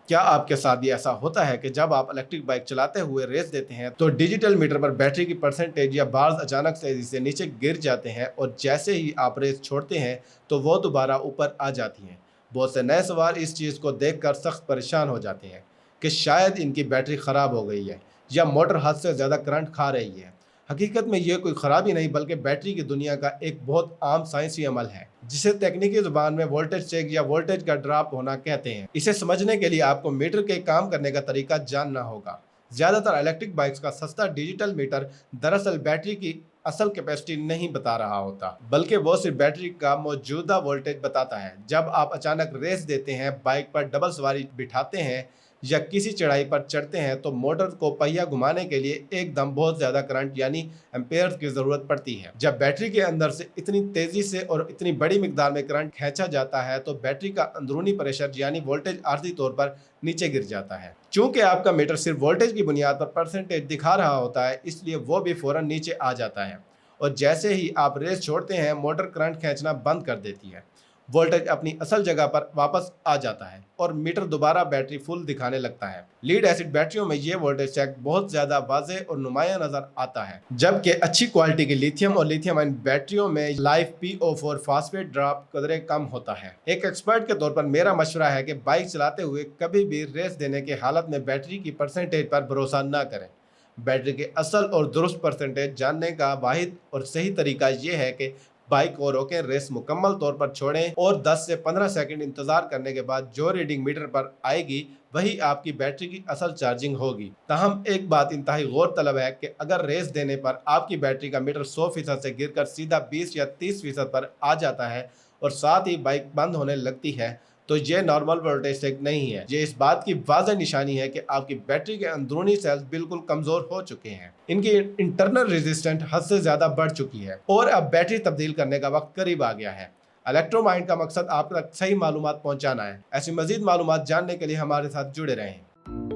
क्या आपके साथ भी ऐसा होता है कि जब आप इलेक्ट्रिक बाइक चलाते हुए रेस देते हैं तो डिजिटल मीटर पर बैटरी की परसेंटेज या बार्स अचानक से नीचे गिर जाते हैं और जैसे ही आप रेस छोड़ते हैं तो वो दोबारा ऊपर आ जाती हैं? बहुत से नए सवार इस चीज़ को देखकर सख्त परेशान हो जाते हैं कि शायद इनकी बैटरी ख़राब हो गई है या मोटर हद से ज़्यादा करंट खा रही है। हकीकत में ये कोई ख़राबी नहीं बल्कि बैटरी की दुनिया का एक बहुत आम साइंसी अमल है जिसे तकनीकी ज़ुबान में वोल्टेज चेक या वोल्टेज का ड्रॉप होना कहते हैं। इसे समझने के लिए आपको मीटर के काम करने का तरीका जानना होगा। ज़्यादातर इलेक्ट्रिक बाइक्स का सस्ता डिजिटल मीटर दरअसल बैटरी की असल कैपेसिटी नहीं बता रहा होता बल्कि वो सिर्फ बैटरी का मौजूदा वोल्टेज बताता है। जब आप अचानक रेस देते हैं, बाइक पर डबल सवारी बिठाते हैं या किसी चढ़ाई पर चढ़ते हैं तो मोटर को पहिया घुमाने के लिए एकदम बहुत ज़्यादा करंट यानी एम्पेयर्स की ज़रूरत पड़ती है। जब बैटरी के अंदर से इतनी तेज़ी से और इतनी बड़ी मिकदार में करंट खींचा जाता है तो बैटरी का अंदरूनी प्रेशर यानी वोल्टेज आर्जी तौर पर नीचे गिर जाता है। चूंकि आपका मीटर सिर्फ वोल्टेज की बुनियाद पर परसेंटेज दिखा रहा होता है, इसलिए वो भी फौरन नीचे आ जाता है और जैसे ही आप रेस छोड़ते हैं मोटर करंट खींचना बंद कर देती है। वोल्टेज अपनी असल जगह पर वापस आ जाता है और मीटर दोबारा बैटरी फुल दिखाने लगता है। लीड एसिड बैटरियों में ये वोल्टेज चेक बहुत ज्यादा वाज़ेह और नुमाया नजर आता है, जबकि अच्छी क्वालिटी की लिथियम और लिथियम आयन बैटरियों में लाइफ PO4 फास्फेट ड्रॉप कदरे कम होता है। एक एक्सपर्ट के तौर पर मेरा मशवरा है कि बाइक चलाते हुए कभी भी रेस देने की हालत में बैटरी की परसेंटेज पर भरोसा न करें। बैटरी के असल और दुरुस्त परसेंटेज जानने का वाहिद और सही तरीका यह है कि बाइक को रोकें, रेस मुकम्मल तौर पर छोड़ें और 10 से 15 सेकंड इंतजार करने के बाद जो रीडिंग मीटर पर आएगी वही आपकी बैटरी की असल चार्जिंग होगी। ताहम एक बात इंतहाई गौर तलब है कि अगर रेस देने पर आपकी बैटरी का मीटर 100% से गिरकर सीधा 20 या 30% पर आ जाता है और साथ ही बाइक बंद होने लगती है तो ये नॉर्मल वोल्टेज चेक नहीं है। ये इस बात की वाज़ेह निशानी है कि आपकी बैटरी के अंदरूनी सेल्स बिल्कुल कमज़ोर हो चुके हैं, इनकी इंटरनल रेजिस्टेंस हद से ज़्यादा बढ़ चुकी है और अब बैटरी तब्दील करने का वक्त करीब आ गया है। इलेक्ट्रोमाइंड का मकसद आप तक सही मालूमात पहुंचाना है। ऐसी मजीद मालूमात जानने के लिए हमारे साथ जुड़े रहें।